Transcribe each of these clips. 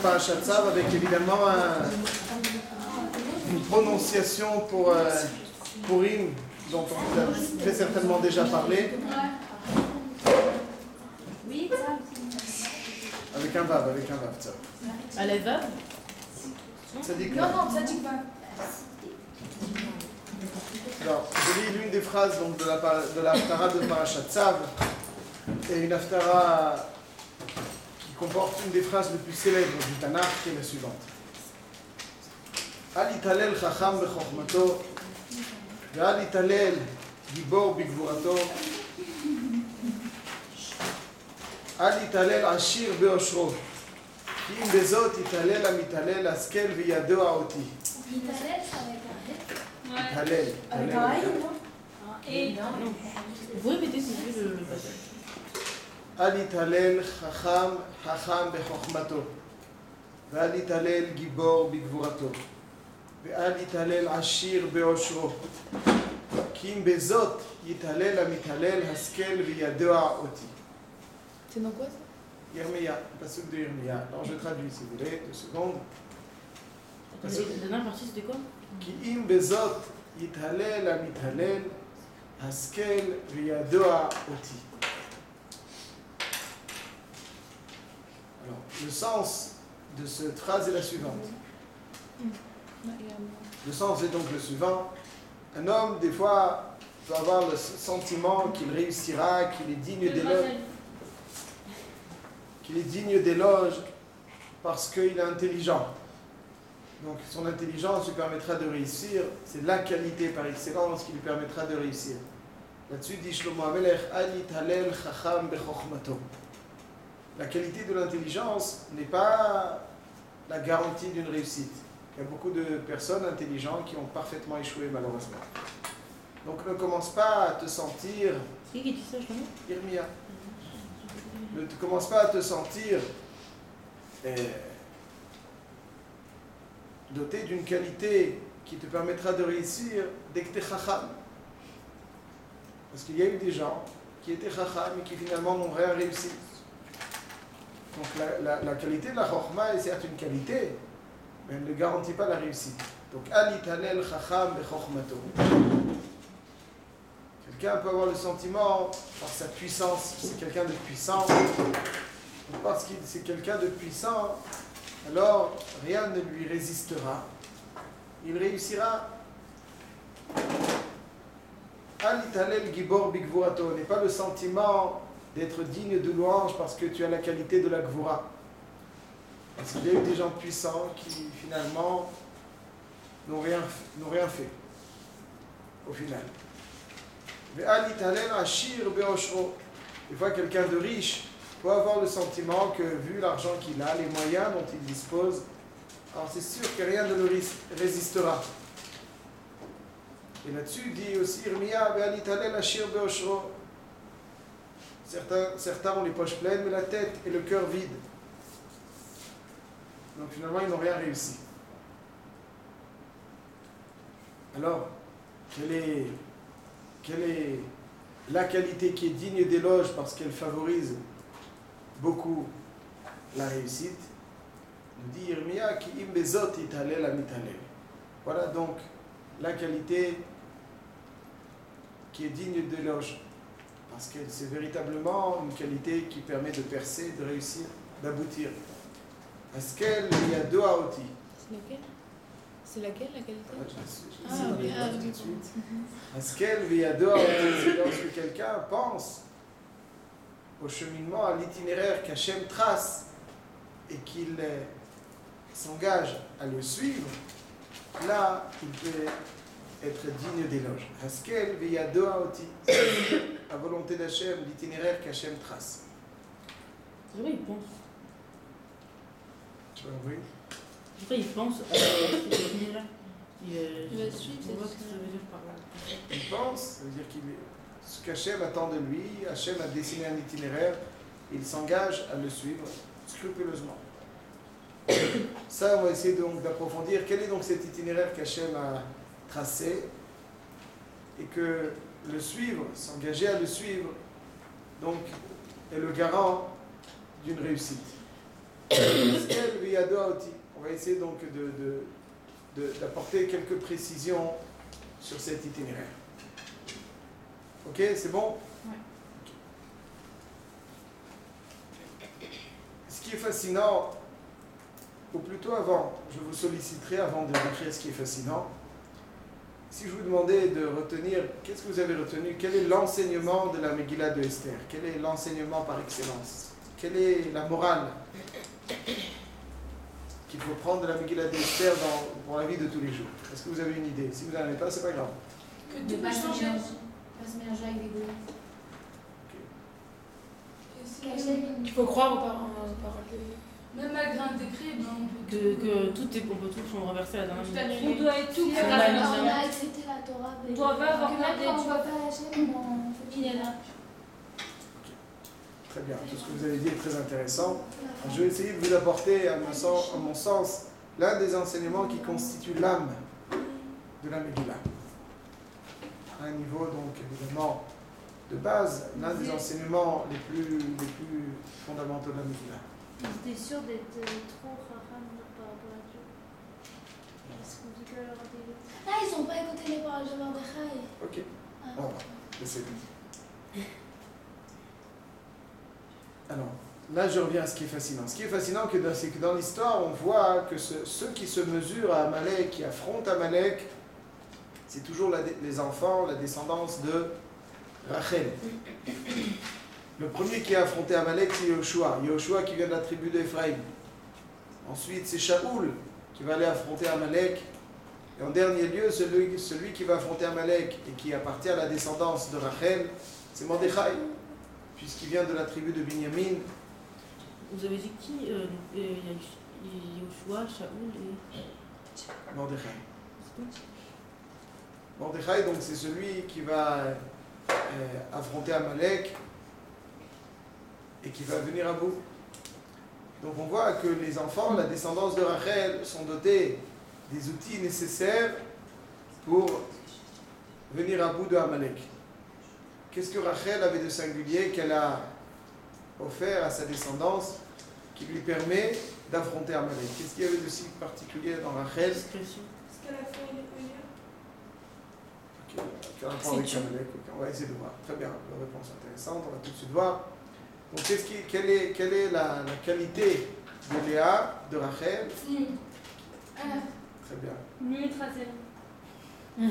Parashat Tzav avec évidemment une prononciation pour Purim dont on vous a très certainement déjà parlé. Oui, Avec un vav, Tzav. à la vav. Ça dit que Non, ça dit pas. Alors, je lis l'une des phrases donc, de la Haftara de Parashat Tzav, et une Haftara qui comporte une des phrases les plus célèbres du Tanakh, qui est la suivante. Al italel chacham bechokmato, ve'al italel gibor bigvurato, al italel ashir beoshro, ki im bezot italel amitalel askel veyado haoti. Italel, ça va être Italel. pareil, non? Et non. Vous répétez s'il vous plaît le passage. Al italel chacham bechokmato, ve'al italel gibor bigvurato, ve'al italel ashir beoshro, ki im bezot italel amitalel askel veyado haoti. C'est dans quoi ça? Yirmiya, pasuk de Yirmiya. Alors je traduis si vous voulez, 2 secondes. La dernière partie c'était quoi? כי אם בזאת יתהלל המתהלל, השכל וידוע אותי. Alors, le sens de cette phrase est la suivante. Le sens est donc le suivant. Un homme, des fois, peut avoir le sentiment qu'il réussira, qu'il est digne d'éloge parce qu'il est intelligent. Donc son intelligence lui permettra de réussir, c'est la qualité par excellence qui lui permettra de réussir. Là-dessus dit Shlomo HaMelech, Al yitalel chacham bechokmato. La qualité de l'intelligence n'est pas la garantie d'une réussite. Il y a beaucoup de personnes intelligentes qui ont parfaitement échoué malheureusement. Donc ne commence pas à te sentir... C'est qui dit ça, Shlomo? Yirmiya. Ne commence pas à te sentir... doté d'une qualité qui te permettra de réussir dès que tu es chacham. Parce qu'il y a eu des gens qui étaient chacham et qui finalement n'ont rien réussi. Donc la qualité de la chokhma est certes une qualité, mais elle ne garantit pas la réussite. Donc al italel chacham bechokhmato. Quelqu'un peut avoir le sentiment, par sa puissance, c'est quelqu'un de puissant, parce que c'est quelqu'un de puissant, alors rien ne lui résistera. Il réussira. Al italel gibor bigvurato n'est pas le sentiment d'être digne de louange parce que tu as la qualité de la gvura. Parce qu'il y a eu des gens puissants qui finalement n'ont rien fait au final. Al italel ashir beoshro. Des fois quelqu'un de riche peut avoir le sentiment que, vu l'argent qu'il a, les moyens dont il dispose, alors c'est sûr que rien ne le résistera. Et là-dessus, dit aussi Yirmiya, Ve'al italel ashir beoshro. Certains ont les poches pleines, mais la tête et le cœur vides. Donc finalement, ils n'ont rien réussi. Alors, quelle est la qualité qui est digne d'éloge parce qu'elle favorise beaucoup la réussite? Nous dit Yirmiya ki im bezot italel amitalel. Voilà donc la qualité qui est digne d'éloge parce que c'est véritablement une qualité qui permet de percer, de réussir, d'aboutir. Askel yado haoti. C'est laquelle? C'est laquelle la qualité? Tout de suite. Askel veyado haoti, c'est lorsque quelqu'un pense au cheminement, à l'itinéraire qu'Hachem trace et qu'il s'engage à le suivre, là, il peut être digne d'éloge. Haskel veyado haoti, la volonté d'Hachem, l'itinéraire qu'Hachem trace. C'est vrai, il pense. Oui. Après, il pense à cet itinéraire. Il va suivre, on voit ce que ça veut dire par là. Il pense, ça veut dire ce qu'Hachem attend de lui, Hachem a dessiné un itinéraire, il s'engage à le suivre scrupuleusement. Ça, on va essayer donc d'approfondir quel est donc cet itinéraire qu'Hachem a tracé et que le suivre, s'engager à le suivre, donc est le garant d'une réussite. On va essayer donc d'apporter quelques précisions sur cet itinéraire. Ok, c'est bon? Ouais. Ce qui est fascinant, ou plutôt avant, je vous solliciterai avant de décrire ce qui est fascinant. Si je vous demandais de retenir, qu'est-ce que vous avez retenu? Quel est l'enseignement de la Megillah de Esther? Quel est l'enseignement par excellence? Quelle est la morale qu'il faut prendre de la Megillah de Esther pour la vie de tous les jours? Est-ce que vous avez une idée? Si vous n'en avez pas, c'est pas grave. Que tout peut changer. Pas se mélanger avec des goûts. Il faut croire aux parents. Même malgré un décret, on peut Que tout est, on peut tout renverser à la dernière minute. On doit être tout On a accepté la Torah. On doit pas avoir peur on ne voit pas la chaîne, il est là. Très bien, tout ce que vous avez dit est très intéressant. Je vais essayer de vous apporter, à mon sens, l'un des enseignements qui constitue l'âme de la Megillah. À un niveau, donc, évidemment, de base, l'un des enseignements les plus fondamentaux de la Megillah. Ils étaient sûrs d'être trop racham par rapport à Dieu. Parce qu'on dit que leur intelligence. Ah, ils n'ont pas écouté les paroles de Mordechai. Ok, on va laisser. Alors, là je reviens à ce qui est fascinant. Ce qui est fascinant, c'est que dans l'histoire, on voit que ceux qui se mesurent à Amalek, qui affrontent Amalek, c'est toujours les enfants, la descendance de Rachel. Le premier qui a affronté Amalek, c'est Yoshua. Yoshua qui vient de la tribu d'Ephraïm. Ensuite, c'est Shaoul qui va aller affronter Amalek. Et en dernier lieu, celui qui va affronter Amalek et qui appartient à la descendance de Rachel, c'est Mordechai, puisqu'il vient de la tribu de Binyamin. Vous avez dit qui? Il y a Yoshua, Shaoul et... Mordechai. Mordechai, donc, c'est celui qui va affronter Amalek et qui va venir à bout. Donc on voit que les enfants, la descendance de Rachel, sont dotés des outils nécessaires pour venir à bout de Amalek. Qu'est-ce que Rachel avait de singulier qu'elle a offert à sa descendance qui lui permet d'affronter Amalek? Qu'est-ce qu'il y avait de si particulier dans Rachel? Ce qu'elle a fait hier. Quel rapport avec Amalek? On va essayer de voir. Très bien, une réponse intéressante, on va tout de suite voir. Donc, quelle est la qualité de Léa, de Rachel? Très bien. Mieux tracé. Très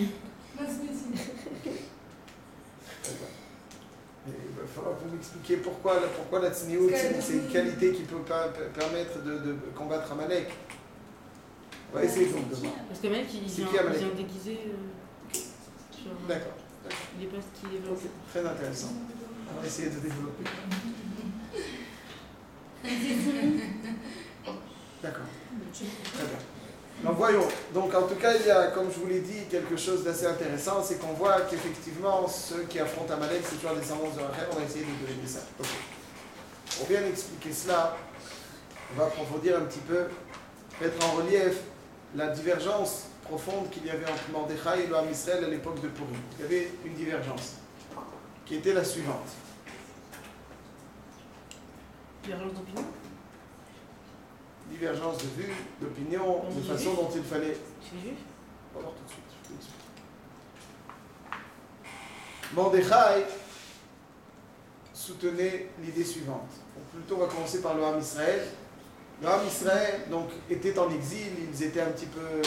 bien. Et il va falloir que vous m'expliquiez pourquoi la tsniout, c'est une qualité qui peut permettre de combattre Amalek. On va essayer donc de voir. Parce que mec, il vient déguisé. D'accord. Il est pas ce qu'il est vraiment. Très intéressant. On va essayer de développer. D'accord. Très bien. Donc voyons. Donc en tout cas, il y a, comme je vous l'ai dit, quelque chose d'assez intéressant, c'est qu'on voit qu'effectivement, ceux qui affrontent Amalek, c'est toujours la descendance de Rachel. On va essayer de deviner ça. Okay. Pour bien expliquer cela, on va approfondir un petit peu, mettre en relief la divergence profonde qu'il y avait entre Mordechai et le Ham Israël à l'époque de Purim. Il y avait une divergence qui était la suivante. Divergence d'opinion? Divergence de vue, d'opinion, de façon dont il fallait. Chez les Juifs? On va voir tout de suite. Mordechai soutenait l'idée suivante. Donc, plutôt, on va commencer par le Ham Israël. Le Ham Israël donc, était en exil, ils étaient un petit peu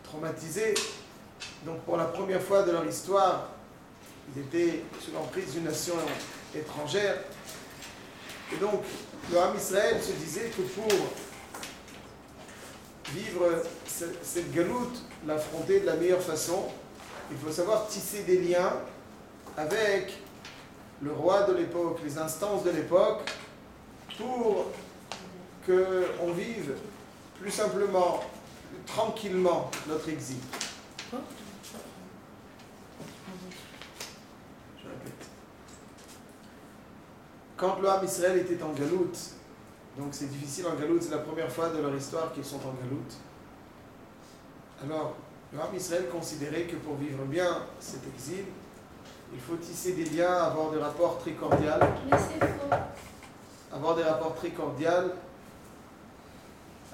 traumatisés. Donc, pour la première fois de leur histoire, ils étaient sous l'emprise d'une nation étrangère. Et donc, le Ham Israël se disait que pour vivre cette galoute, l'affronter de la meilleure façon, il faut savoir tisser des liens avec le roi de l'époque, les instances de l'époque, pour qu'on vive plus simplement, plus tranquillement notre exil. Je répète. Quand le Ham Israël était en galoute, donc c'est difficile en galoute, c'est la première fois de leur histoire qu'ils sont en galoute. Alors, le Ham Israël considérait que pour vivre bien cet exil, il faut tisser des liens, avoir des rapports très cordiaux. Mais c'est faux. avoir des rapports très cordiaux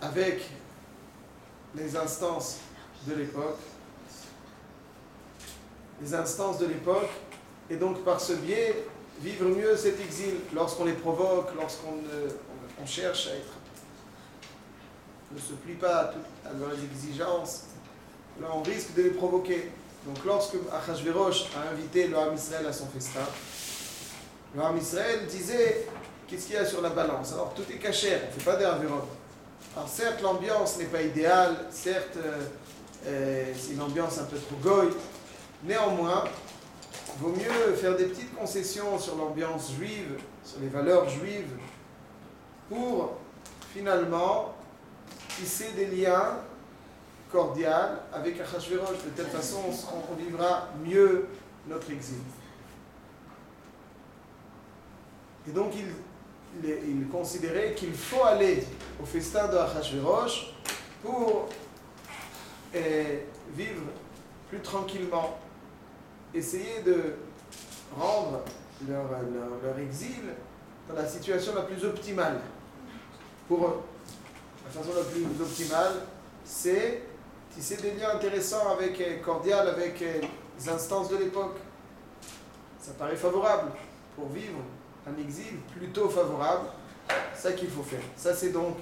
avec les instances de l'époque. Les instances de l'époque, et donc par ce biais, vivre mieux cet exil lorsqu'on les provoque, lorsqu'on on cherche à être, ne se plie pas à leurs exigences, là on risque de les provoquer. Donc lorsque Achashverosh a invité le Ham Israël à son festin, le Ham Israël disait qu'est-ce qu'il y a sur la balance. Alors tout est caché, on ne fait pas des avérotes. Alors certes l'ambiance n'est pas idéale, certes c'est une ambiance un peu trop goy, néanmoins il vaut mieux faire des petites concessions sur l'ambiance juive, sur les valeurs juives, pour finalement tisser des liens cordiaux avec Achashverosh. De telle façon, on vivra mieux notre exil. Et donc, il considérait qu'il faut aller au festin de Achashverosh pour vivre plus tranquillement, essayer de rendre leur exil dans la situation la plus optimale. Pour eux, la façon la plus optimale, c'est tisser des liens intéressants, cordiaux avec les instances de l'époque. Ça paraît favorable pour vivre un exil plutôt favorable. C'est ça qu'il faut faire. Ça, c'est donc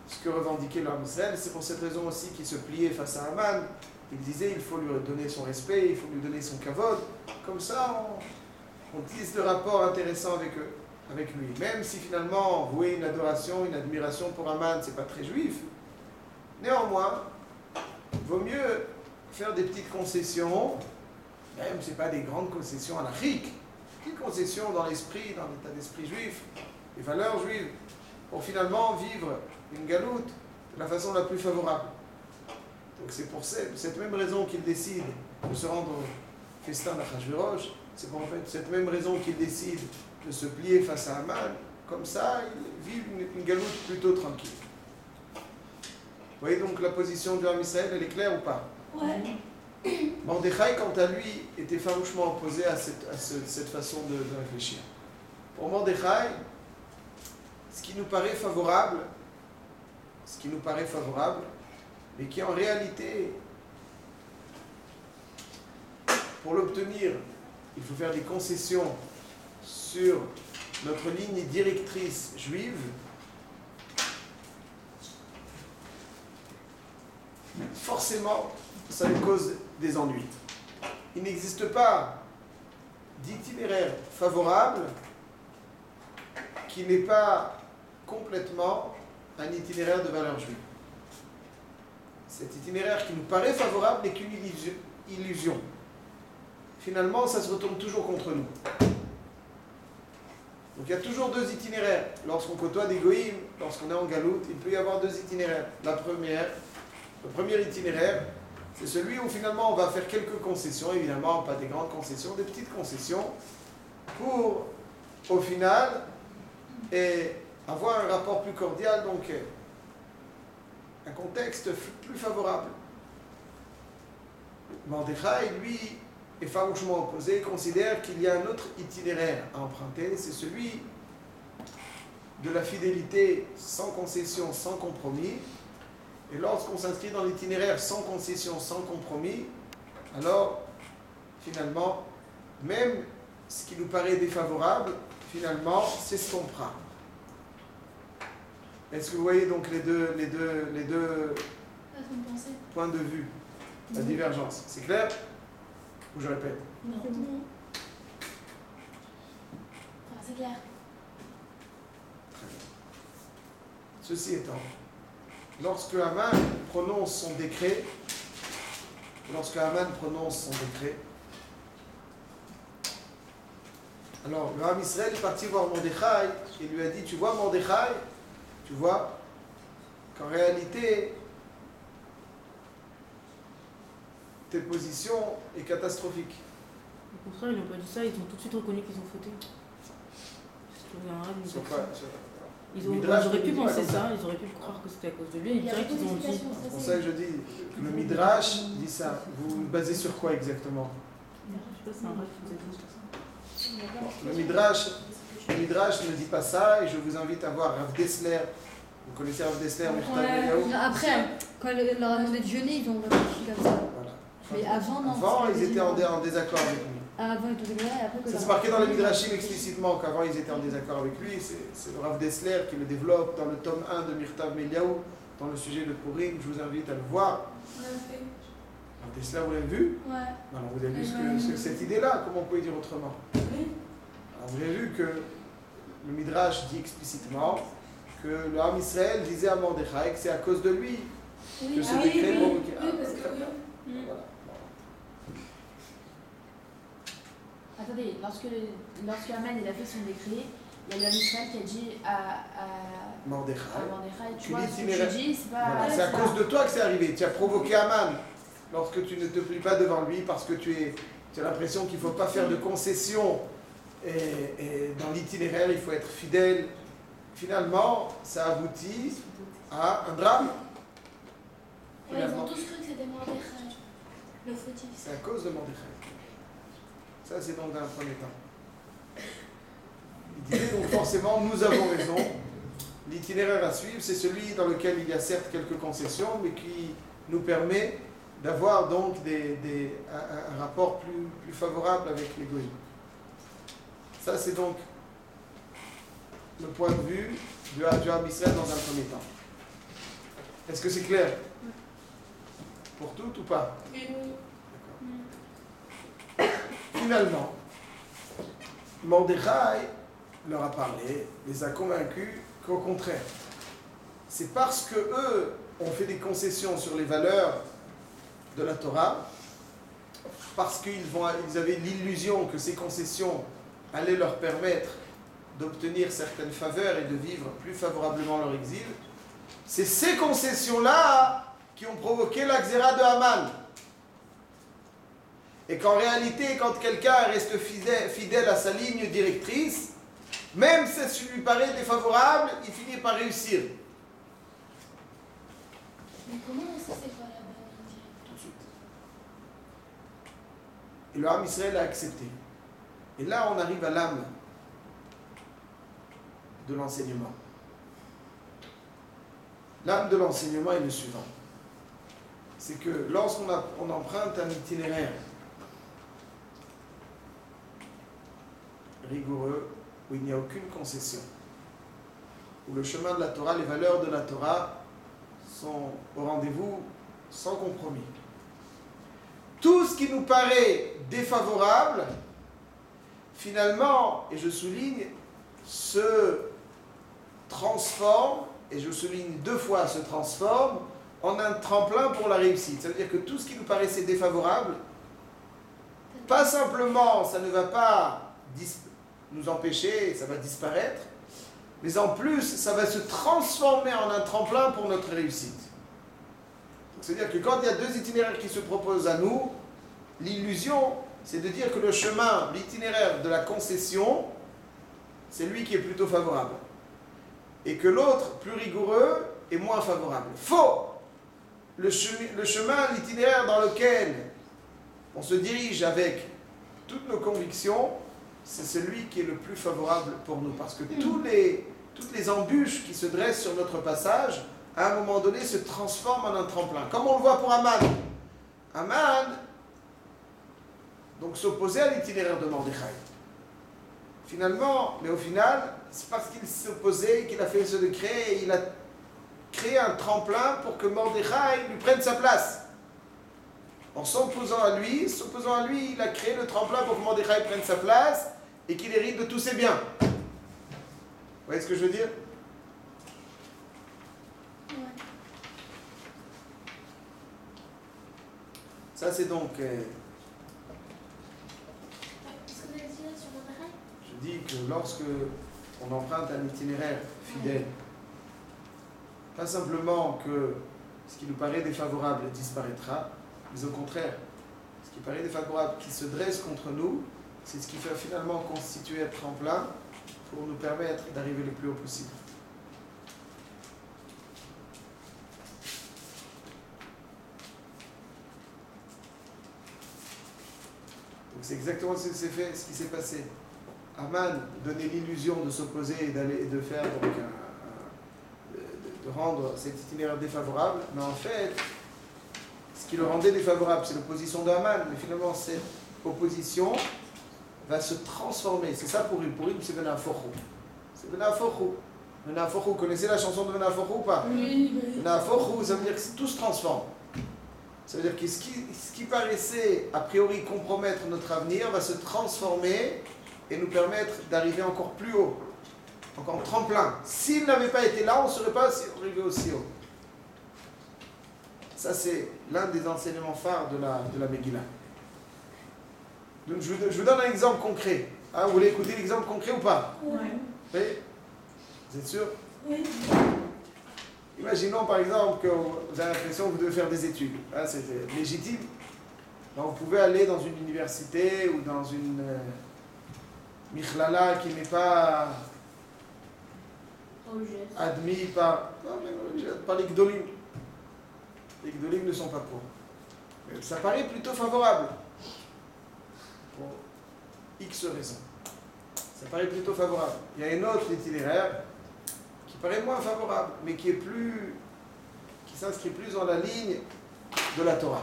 ce que revendiquait le Ham Israël. C'est pour cette raison aussi qu'il se pliait face à Haman. Il disait il faut lui donner son respect, il faut lui donner son kavod. Comme ça, on tisse de rapports intéressants avec lui. Même si finalement, vouer une adoration, une admiration pour Haman, c'est pas très juif. Néanmoins, il vaut mieux faire des petites concessions, même si ce n'est pas des grandes concessions à la chic, petites concessions dans l'esprit, dans l'état d'esprit juif, les valeurs juives, pour finalement vivre une galoute de la façon la plus favorable. Donc c'est pour cette même raison qu'il décide de se rendre au festin d'Achashverosh, c'est pour en fait cette même raison qu'il décide de se plier face à Haman, comme ça il vit une galoute plutôt tranquille. Vous voyez donc la position du Ham Israël, elle est claire ou pas? Ouais. Mordechai, quant à lui, était farouchement opposé à cette façon de réfléchir. Pour Mordechai, ce qui nous paraît favorable, mais qui en réalité, pour l'obtenir, il faut faire des concessions sur notre ligne directrice juive, forcément, ça nous cause des ennuis. Il n'existe pas d'itinéraire favorable qui n'est pas complètement un itinéraire de valeur juive. Cet itinéraire qui nous paraît favorable n'est qu'une illusion. Finalement, ça se retourne toujours contre nous. Donc il y a toujours deux itinéraires. Lorsqu'on côtoie des goïms, lorsqu'on est en galoute, il peut y avoir deux itinéraires. Le premier itinéraire, c'est celui où finalement on va faire quelques concessions, évidemment pas des grandes concessions, des petites concessions, pour au final avoir un rapport plus cordial, donc un contexte plus favorable. Mordechai, lui, est farouchement opposé, considère qu'il y a un autre itinéraire à emprunter, c'est celui de la fidélité sans concession, sans compromis. Et lorsqu'on s'inscrit dans l'itinéraire sans concession, sans compromis, alors, finalement, même ce qui nous paraît défavorable, finalement, s'estompera. Est-ce que vous voyez donc les deux points de vue, la divergence? C'est clair? Ou je répète? Non. Enfin, c'est clair. Très bien. Ceci étant, lorsque Haman prononce son décret, alors le Ham Israël est parti voir Mordechai et lui a dit, tu vois Mordechai, tu vois qu'en réalité, tes positions est catastrophique. Au contraire, ils n'ont pas dit ça, ils ont tout de suite reconnu qu'ils ont fauté. Ils auraient pu penser ça, ils auraient pu croire que c'était à cause de lui, et direct ils ont dit. C'est pour ça que je dis, le Midrash dit ça. Vous vous basez sur quoi exactement? Je sais pas, c'est un rêve qui vous a dit ça. Le Midrash Le Midrash ne dit pas ça, et je vous invite à voir Rav Dessler. Vous connaissez Rav Dessler, Mirtav Eliyahu? Après, quand elle leur a demandé de jeûner, ils ont réfléchi comme ça. Voilà. Mais avant, non. Avant, c'est ils étaient désir. en désaccord avec lui. Avant, ils étaient et après que Ça c'est marqué dans les Midrashim explicitement qu'avant ils étaient en désaccord avec lui. C'est le Rav Dessler qui le développe dans le tome 1 de Mirtav Eliyahu, dans le sujet de Purim. Je vous invite à le voir. On a fait. Rav Dessler, vous l'avez vu? Ouais. Alors vous avez vu cette idée-là, comment on peut dire autrement? Oui. Alors vous avez vu que le Midrash dit explicitement que le Ham Israël disait à Mordechai que c'est à cause de lui que ce décret provoquait. Oui, parce que oui. Voilà. Attendez, lorsque Haman il a fait son décret, il y a le Israël qui a dit à Mordechai. Mordechai, tu Tu vois, dis ce que itinéraire. tu dis, c'est pas... Voilà, c'est à cause de toi que c'est arrivé. Tu as provoqué Haman lorsque tu ne te plies pas devant lui parce que tu as l'impression qu'il ne faut pas faire de concessions et dans l'itinéraire il faut être fidèle. Finalement, ça aboutit à un drame. Ouais, ils ont tous cru que c'était Mordechai, le fautif. C'est à cause de Mordechai. Ça, c'est donc dans un premier temps. Il disait donc forcément, nous avons raison. L'itinéraire à suivre, c'est celui dans lequel il y a certes quelques concessions, mais qui nous permet d'avoir donc un rapport plus favorable avec l'égoïsme. Ça, c'est donc le point de vue du Ham Israël dans un premier temps. Est-ce que c'est clair? Pour tout ou pas? Oui. D'accord. Finalement, Mordechai leur a parlé, les a convaincus qu'au contraire, c'est parce que eux ont fait des concessions sur les valeurs de la Torah, parce qu'ils avaient l'illusion que ces concessions allaient leur permettre d'obtenir certaines faveurs et de vivre plus favorablement leur exil, c'est ces concessions-là qui ont provoqué la xéra de Haman. Et qu'en réalité, quand quelqu'un reste fidèle à sa ligne directrice, même si ça lui paraît défavorable, il finit par réussir. Mais comment ça c'est pas la bonne idée? Tout de suite. Et le Ham Israël a accepté. Et là, on arrive à l'âme de l'enseignement. L'âme de l'enseignement est le suivant. C'est que lorsqu'on emprunte un itinéraire rigoureux, où il n'y a aucune concession, où le chemin de la Torah, les valeurs de la Torah sont au rendez-vous sans compromis. Tout ce qui nous paraît défavorable, finalement, et je souligne, se transforme, et je souligne 2 fois se transforme, en un tremplin pour la réussite. Ça veut dire que tout ce qui nous paraissait défavorable, pas simplement, ça ne va pas nous empêcher, ça va disparaître, mais en plus, ça va se transformer en un tremplin pour notre réussite. C'est-à-dire que quand il y a 2 itinéraires qui se proposent à nous, l'illusion, c'est de dire que le chemin, l'itinéraire de la concession, c'est lui qui est plutôt favorable. Et que l'autre, plus rigoureux, est moins favorable. Faux! Le chemin, l'itinéraire dans lequel on se dirige avec toutes nos convictions, c'est celui qui est le plus favorable pour nous. Parce que toutes les embûches qui se dressent sur notre passage, à un moment donné, se transforment en un tremplin. Comme on le voit pour Haman. Haman, donc, s'opposait à l'itinéraire de Mordechai. Finalement, mais au final, c'est parce qu'il s'opposait qu'il a fait ce décret et il a créé un tremplin pour que Mordechai lui prenne sa place. En s'opposant à lui, il a créé le tremplin pour que Mordechai prenne sa place et qu'il hérite de tous ses biens. Vous voyez ce que je veux dire? Ouais. Ça, c'est donc... Qu'est-ce que vous avez dit là sur Mordechai? Je dis que lorsque on emprunte un itinéraire fidèle, pas simplement que ce qui nous paraît défavorable disparaîtra, mais au contraire, ce qui paraît défavorable, qui se dresse contre nous, c'est ce qui fait finalement constituer un tremplin pour nous permettre d'arriver le plus haut possible. Donc c'est exactement ce qui s'est passé. Haman donnait l'illusion de s'opposer et de faire donc de rendre cet itinéraire défavorable, mais en fait, ce qui le rendait défavorable, c'est l'opposition de Haman, mais finalement cette opposition va se transformer. C'est ça Purim. Purim, c'est Venafochou. C'est Venafochou. Venafochou, vous connaissez la chanson de Venafochou ou pas? Oui. Venafochou, ça veut dire que tout se transforme. Ça veut dire que ce qui paraissait a priori compromettre notre avenir va se transformer et nous permettre d'arriver encore plus haut, encore tremplin. S'il n'avait pas été là, on ne serait pas arrivé aussi haut. Ça, c'est l'un des enseignements phares de la Megillah. Donc, je vous donne un exemple concret. Hein, vous voulez écouter l'exemple concret ou pas? Oui. Oui? Vous êtes sûr? Oui. Imaginons par exemple que vous avez l'impression que vous devez faire des études. Hein, c'est légitime. Donc, vous pouvez aller dans une université ou dans une Michlala qui n'est pas admis par les Gdolim. Les Gdolim ne sont pas pour. Mais ça paraît plutôt favorable. Pour X raisons. Ça paraît plutôt favorable. Il y a une autre itinéraire qui paraît moins favorable, mais qui s'inscrit plus dans la ligne de la Torah.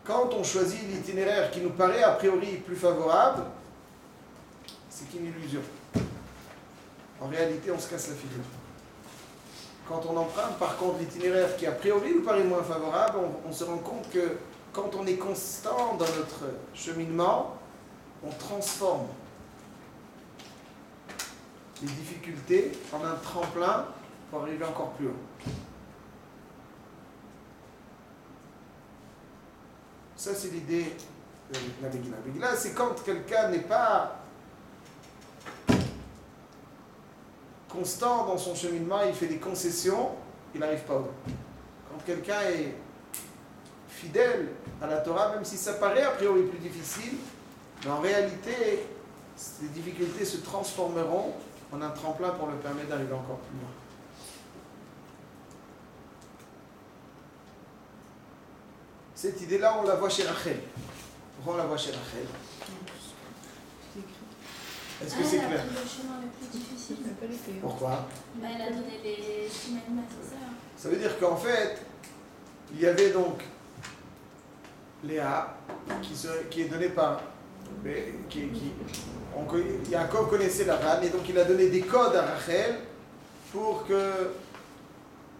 Quand on choisit l'itinéraire qui nous paraît a priori plus favorable, c'est qu'une illusion. En réalité, on se casse la figure. Quand on emprunte, par contre, l'itinéraire qui a priori nous paraît moins favorable, on se rend compte que quand on est constant dans notre cheminement, on transforme les difficultés en un tremplin pour arriver encore plus haut. Ça, c'est l'idée de la Megillah. La Megillah, c'est quand quelqu'un n'est pas constant dans son cheminement, il fait des concessions, il n'arrive pas au bout. Quand quelqu'un est fidèle à la Torah, même si ça paraît a priori plus difficile, mais en réalité, ces difficultés se transformeront en un tremplin pour le permettre d'arriver encore plus loin. Cette idée-là, on la voit chez Rachel. Pourquoi on la voit chez Rachel? Est-ce que c'est clair? Elle a pris le chemin le plus difficile. Pourquoi? Elle a donné les 6 maniements, c'est ça? Ça veut dire qu'en fait, il y avait donc Léa, qui est donnée par... Jacob connaissait la reine, et donc il a donné des codes à Rachel pour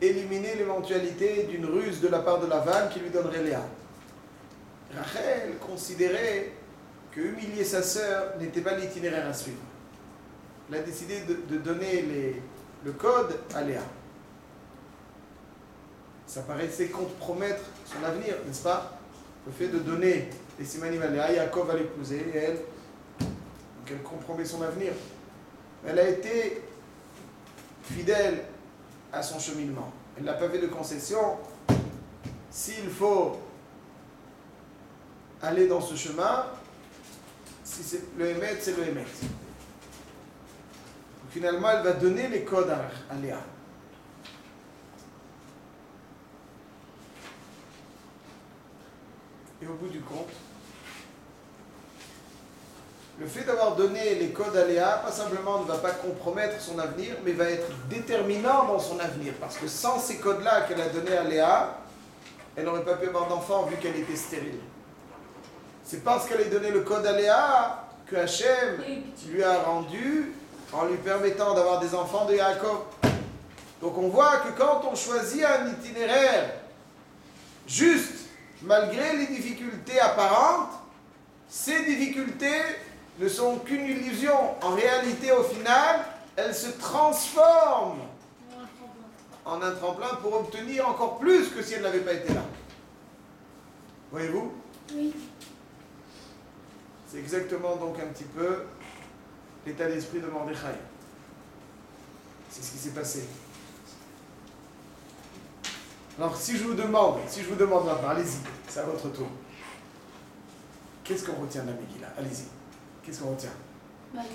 éliminer l'éventualité d'une ruse de la part de Lavan qui lui donnerait Léa. Rachel considérait que humilier sa sœur n'était pas l'itinéraire à suivre. Elle a décidé de donner le code à Léa. Ça paraissait compromettre son avenir, n'est-ce pas? Le fait de donner les simanim à Léa, Jacob va l'épouser et elle compromet son avenir. Elle a été fidèle à son cheminement. Elle n'a pas fait de concession. S'il faut aller dans ce chemin, si c'est le Hémet, c'est le Hémet. Finalement, elle va donner les codes à Léa. Et au bout du compte, le fait d'avoir donné les codes à Léa, pas simplement ne va pas compromettre son avenir, mais va être déterminant dans son avenir. Parce que sans ces codes-là qu'elle a donnés à Léa, elle n'aurait pas pu avoir d'enfant vu qu'elle était stérile. C'est parce qu'elle a donné le code à Léa que Hachem lui a rendu en lui permettant d'avoir des enfants de Jacob. Donc on voit que quand on choisit un itinéraire juste, malgré les difficultés apparentes, ces difficultés ne sont qu'une illusion. En réalité, au final, elles se transforment en un tremplin pour obtenir encore plus que si elles n'avaient pas été là. Voyez-vous? Oui. C'est exactement donc un petit peu l'état d'esprit de Mordechai. C'est ce qui s'est passé. Alors, si je vous demande maintenant, allez-y, c'est à votre tour. Qu'est-ce qu'on retient de la Megillah? Allez-y. Qu'est-ce qu'on retient?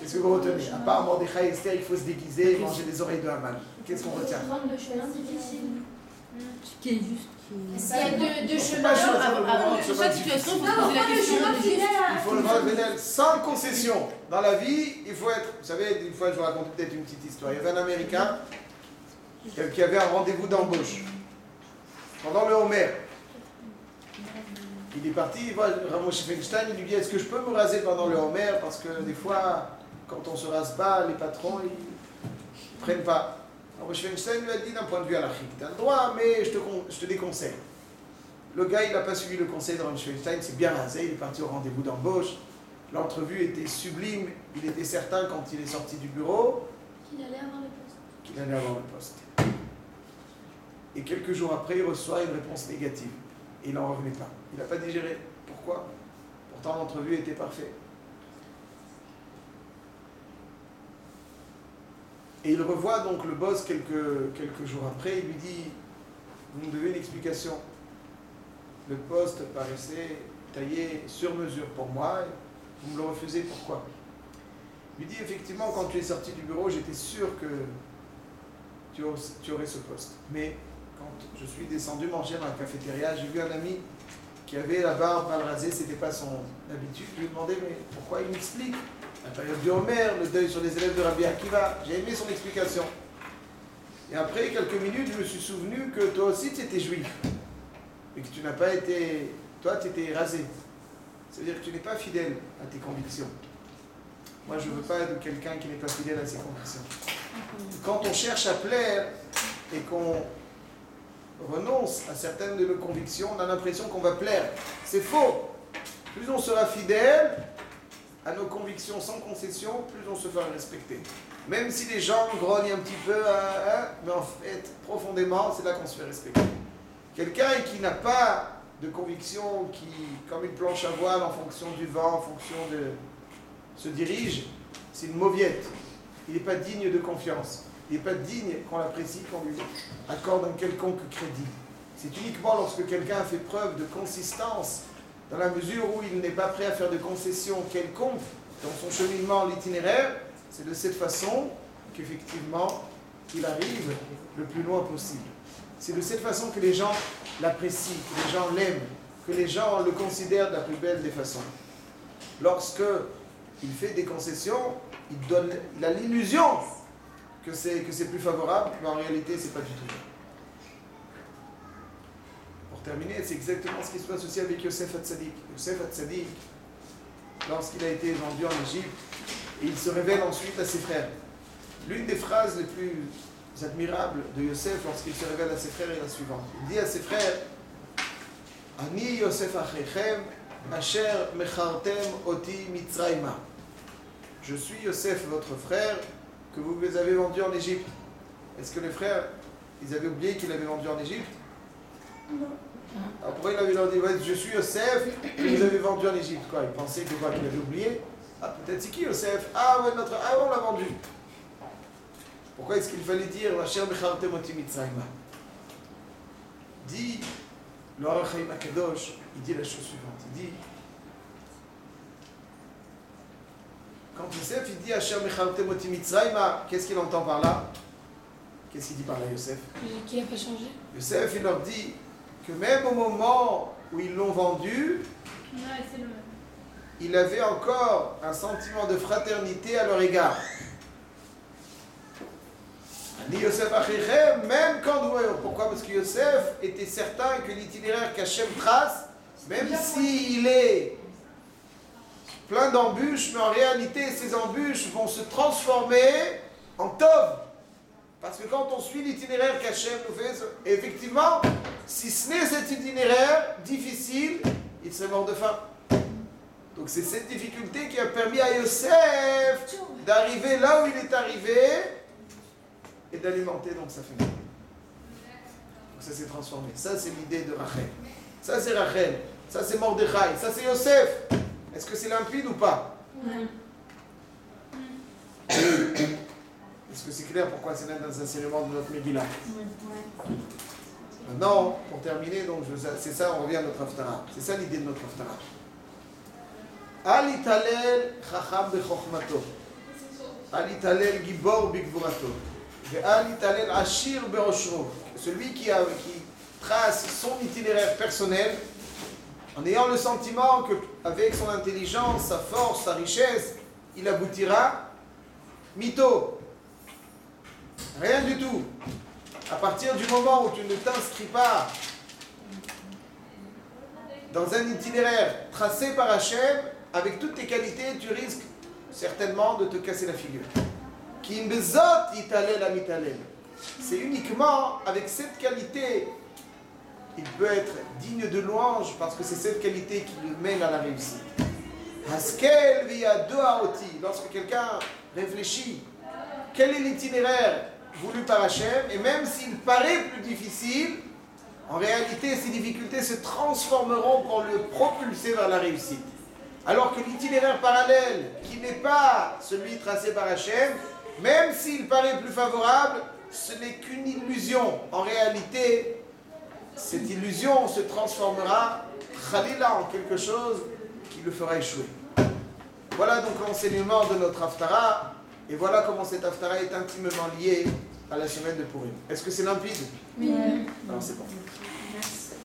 Qu'est-ce que vous retenez? À part Mordechai et Esther, il faut se déguiser et manger les oreilles de Haman. Qu'est-ce qu'on retient? Prendre le chemin difficile. Qui est juste. Il y a deux On peut chemins. pas choisir le moment de Sur chemin chaque difficile. situation, il faut poser la question. Il faut le voir Bénel sans concession. Dans la vie, il faut être. Vous savez, une fois, je vous raconte peut-être une petite histoire. Il y avait un Américain qui avait un rendez-vous d'embauche pendant le Homer. Il est parti, il voit Ramosh Feinstein, il lui dit: est-ce que je peux me raser pendant le Homer? Parce que des fois, quand on se rase pas, les patrons, ils prennent pas. Ramosh Feinstein lui a dit: d'un point de vue halachique, tu as le droit, mais je te déconseille. Le gars, il n'a pas suivi le conseil de Ramosh Feinstein, il s'est bien rasé, il est parti au rendez-vous d'embauche. L'entrevue était sublime, il était certain quand il est sorti du bureau Qu'il allait avoir le poste. qu'il allait avoir le poste. Et quelques jours après, il reçoit une réponse négative. Et il n'en revenait pas. Il n'a pas digéré. Pourquoi? Pourtant, l'entrevue était parfaite. Et il revoit donc le boss quelques jours après. Il lui dit: vous me devez une explication. Le poste paraissait taillé sur mesure pour moi. Vous me le refusez, pourquoi? Il lui dit: effectivement, quand tu es sorti du bureau, j'étais sûr que tu aurais ce poste. Mais quand je suis descendu manger dans la cafétéria, j'ai vu un ami qui avait la barbe mal rasée, c'était pas son habitude. Je lui ai demandé: mais pourquoi? Il m'explique. La période du Homer, le deuil sur les élèves de Rabbi Akiva. J'ai aimé son explication. Et après quelques minutes, je me suis souvenu que toi aussi tu étais juif. Et que tu n'as pas été... Toi, tu étais rasé. C'est-à-dire que tu n'es pas fidèle à tes convictions. Moi, je ne veux pas être quelqu'un qui n'est pas fidèle à ses convictions. Quand on cherche à plaire et qu'on renonce à certaines de nos convictions, on a l'impression qu'on va plaire. C'est faux. Plus on sera fidèle à nos convictions sans concession, plus on se fera respecter. Même si les gens grognent un petit peu, mais en fait, profondément, c'est là qu'on se fait respecter. Quelqu'un qui n'a pas de conviction, qui, comme une planche à voile, en fonction du vent, en fonction de... se dirige, c'est une mauviette. Il n'est pas digne de confiance. Il n'est pas digne qu'on l'apprécie, qu'on lui accorde un quelconque crédit. C'est uniquement lorsque quelqu'un a fait preuve de consistance, dans la mesure où il n'est pas prêt à faire de concessions quelconques dans son cheminement, l'itinéraire, c'est de cette façon qu'effectivement, il arrive le plus loin possible. C'est de cette façon que les gens l'apprécient, que les gens l'aiment, que les gens le considèrent de la plus belle des façons. Lorsque il fait des concessions, il a l'illusion que c'est plus favorable, mais en réalité, c'est pas du tout. Pour terminer, c'est exactement ce qui se passe aussi avec Yosef Hatzadik. Yosef Hatzadik, lorsqu'il a été vendu en Égypte, il se révèle ensuite à ses frères. L'une des phrases les plus admirables de Yosef lorsqu'il se révèle à ses frères est la suivante. Il dit à ses frères: Ani Yosef achechem asher mechartem oti mitzrayma. Je suis Yosef, votre frère, que vous les avez vendu en Égypte. Est-ce que les frères, ils avaient oublié qu'il avait vendu en Égypte? Non. Alors pourquoi il avait leur dit: ouais, je suis Yosef, que vous avez vendu en Égypte? Quoi, il pensait que quoi, qu'il avait oublié? Ah, peut-être c'est qui Yosef? Ah ouais, on l'a vendu. Pourquoi est-ce qu'il fallait dire Asher mechartem oti mitzrayma? Dit le Or HaChaim Akadosh, il dit la chose suivante. Il dit, quand Yosef il dit Asher mechartem oti mitzrayma, qu'est-ce qu'il entend par là? Qu'est-ce qu'il dit par là, Yosef? Qu'il n'a pas changé. Yosef, il leur dit que même au moment où ils l'ont vendu, Non, c'est le même. il avait encore un sentiment de fraternité à leur égard. Ni Yosef Achichem, même quand... Pourquoi? Parce que Yosef était certain que l'itinéraire qu'Hachem trace, même s'il est plein d'embûches, mais en réalité, ces embûches vont se transformer en Tov. Parce que quand on suit l'itinéraire qu'Hachem nous fait, effectivement, si ce n'est cet itinéraire difficile, il serait mort de faim. Donc c'est cette difficulté qui a permis à Yosef d'arriver là où il est arrivé et d'alimenter donc sa famille. Donc ça s'est transformé. Ça c'est l'idée de Rachel. Ça c'est Rachel. Ça c'est Mordechai. Ça c'est Yosef. Est-ce que c'est limpide ou pas? Est-ce que c'est clair pourquoi c'est même dans un enseignement de notre Megillah? Maintenant, pour terminer, donc c'est ça, on revient à notre Haftarah. C'est ça l'idée de notre Haftarah. Al italel chacham bechokmato. Al italel gibor bigvurato. Celui qui trace son itinéraire personnel en ayant le sentiment qu'avec son intelligence, sa force, sa richesse, il aboutira. Mytho. Rien du tout. À partir du moment où tu ne t'inscris pas dans un itinéraire tracé par Hachem, avec toutes tes qualités, tu risques certainement de te casser la figure. C'est uniquement avec cette qualité qu'il peut être digne de louange, parce que c'est cette qualité qui le mène à la réussite. Lorsque quelqu'un réfléchit, quel est l'itinéraire voulu par Hachem, et même s'il paraît plus difficile, en réalité, ces difficultés se transformeront pour le propulser vers la réussite. Alors que l'itinéraire parallèle, qui n'est pas celui tracé par Hachem, même s'il paraît plus favorable, ce n'est qu'une illusion. En réalité, cette illusion se transformera, khalila, en quelque chose qui le fera échouer. Voilà donc l'enseignement de notre Haftara, et voilà comment cette Haftara est intimement liée à la semaine de Purim. Est-ce que c'est limpide? Oui. Alors c'est bon.